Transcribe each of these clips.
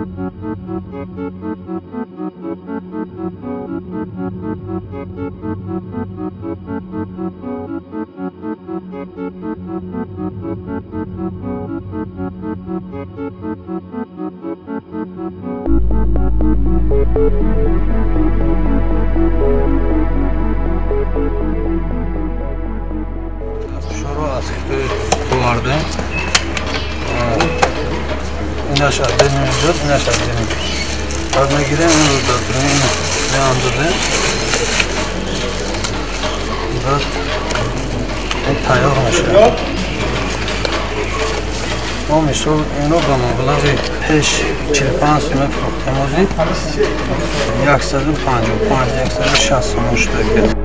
شروع از دوارده این aşağı dönüyoruz, این aşağı dönüyoruz. Adına giren onu da durun, ne andırdı? Burada tayar olmuş. ما مثل اینو با مبلغ 5-45 متر تمازی 155-160 دقیقه.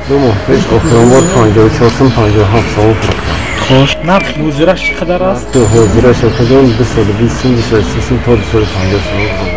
دومو پیش گفتم بود 54 صاحب خوش نرخ حضورش چقدر است؟ حضورش کدوم 220 تا 250 صاحب